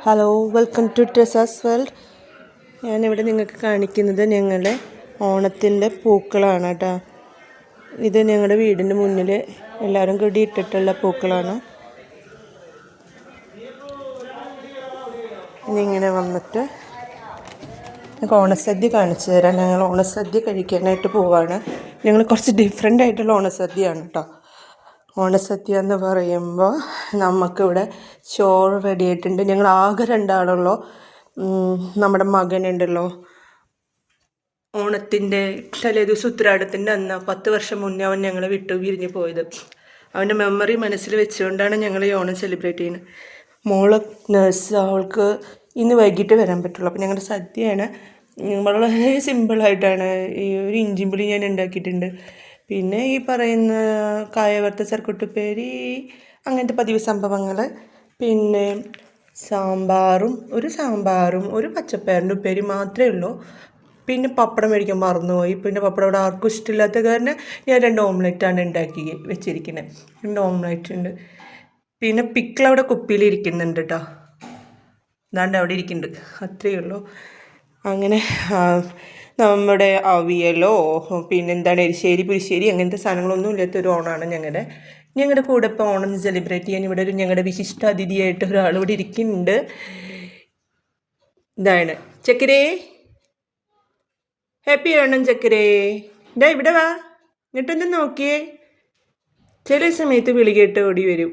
Hello, welcome to Tessa's world. ഞാനിവിടെ നിങ്ങൾക്ക് കാണിക്കുന്നത് ഞങ്ങളുടെ ഓണത്തിൻ്റെ പൂക്കളാണ് കേട്ടോ. ഇത് ഞങ്ങളുടെ വീടിൻ്റെ മുന്നിൽ എല്ലാവരും കൂടി ഇട്ടിട്ടുള്ള പൂക്കളാണ്. ഇനിയിങ്ങനെ വന്നിട്ട് ഓണസദ്യ കാണിച്ചു തരാം. ഞങ്ങൾ ഓണസദ്യ കഴിക്കാനായിട്ട് പോവാണ്. ഞങ്ങൾ കുറച്ച് ഡിഫറെൻ്റ് ആയിട്ടുള്ള ഓണസദ്യയാണ് കേട്ടോ. ഓണസദ്യ എന്ന് പറയുമ്പോൾ നമുക്കിവിടെ ചോറ് റെഡി ആയിട്ടുണ്ട്. ഞങ്ങൾ ആകെ രണ്ടാളുള്ളൂ. നമ്മുടെ മകനുണ്ടല്ലോ, ഓണത്തിൻ്റെ തലേദിവസം ഉത്തരാടത്തിൻ്റെ അന്ന് 10 വർഷം മുന്നേ അവൻ ഞങ്ങളെ വിട്ടു പിരിഞ്ഞ് പോയത്. അവൻ്റെ മെമ്മറി മനസ്സിൽ വെച്ചുകൊണ്ടാണ് ഞങ്ങൾ ഈ ഓണം സെലിബ്രേറ്റ് ചെയ്യുന്നത്. മോള് നേഴ്സ്, അവൾക്ക് ഇന്ന് വൈകിട്ട് വരാൻ പറ്റുള്ളൂ. അപ്പോൾ ഞങ്ങളുടെ സദ്യയാണ്. വളരെ സിമ്പിളായിട്ടാണ്. ഈ ഒരു ഇഞ്ചിമ്പുളി ഞാൻ ഉണ്ടാക്കിയിട്ടുണ്ട്. പിന്നെ ഈ പറയുന്ന കായവറുത്ത ചർക്കുട്ടുപ്പേരി, അങ്ങനത്തെ പതിവ് സംഭവങ്ങൾ. പിന്നെ സാമ്പാറും ഒരു പച്ചപ്പയറിൻ്റെ ഉപ്പേരി മാത്രമേ ഉള്ളൂ. പിന്നെ പപ്പടം മേടിക്കാൻ മറന്നുപോയി. പിന്നെ പപ്പടം ഇവിടെ ആർക്കും ഇഷ്ടമില്ലാത്ത കാരണം ഞാൻ 2 ഓംലെറ്റാണ് ഉണ്ടാക്കി വെച്ചിരിക്കുന്നത്. 2 ഓംലെറ്റ് ഉണ്ട്. പിന്നെ പിക്കിൾ അവിടെ കുപ്പിയിലിരിക്കുന്നുണ്ട് കേട്ടോ. അതാണ്ട് അവിടെ ഇരിക്കുന്നുണ്ട്. അത്രയേ ഉള്ളൂ. അങ്ങനെ നമ്മുടെ അവിയലോ പിന്നെന്താണ് എരിശ്ശേരി പുളിശ്ശേരി അങ്ങനത്തെ സാധനങ്ങളൊന്നും ഇല്ലാത്തൊരു ഓണമാണ് ഞങ്ങളുടെ കൂടെ ഇപ്പോൾ ഓണം സെലിബ്രേറ്റ് ചെയ്യാൻ ഇവിടെ ഞങ്ങളുടെ വിശിഷ്ട അതിഥിയായിട്ട് ഒരാൾ ഇവിടെ ഇരിക്കുന്നുണ്ട്. ഇതാണ് ചക്കരേ. ഹാപ്പി ഓണം ചക്കരേ. ഇതാ ഇവിടെ വാ, ഇങ്ങോട്ടൊന്ന് നോക്കിയേ. ചില സമയത്ത് വിളി കേട്ട് ഓടി വരും.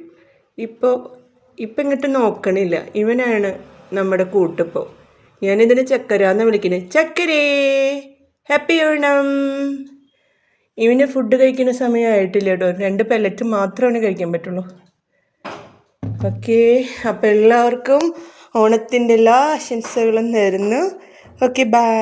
ഇപ്പം ഇങ്ങോട്ട് നോക്കണില്ല. ഇവനാണ് നമ്മുടെ കൂട്ടിപ്പോൾ. ഞാനിതിന് ചക്കരാന്ന് വിളിക്കുന്നത്. ചക്കരേ, ഹാപ്പി ഓണം. ഇവന് ഫുഡ് കഴിക്കുന്ന സമയമായിട്ടില്ല കേട്ടോ. 2 പെല്ലറ്റ് മാത്രമാണ് കഴിക്കാൻ പറ്റുള്ളൂ. ഓക്കെ, അപ്പോൾ എല്ലാവർക്കും ഓണത്തിൻ്റെ എല്ലാ ആശംസകളും നേരുന്നു. Okay, by.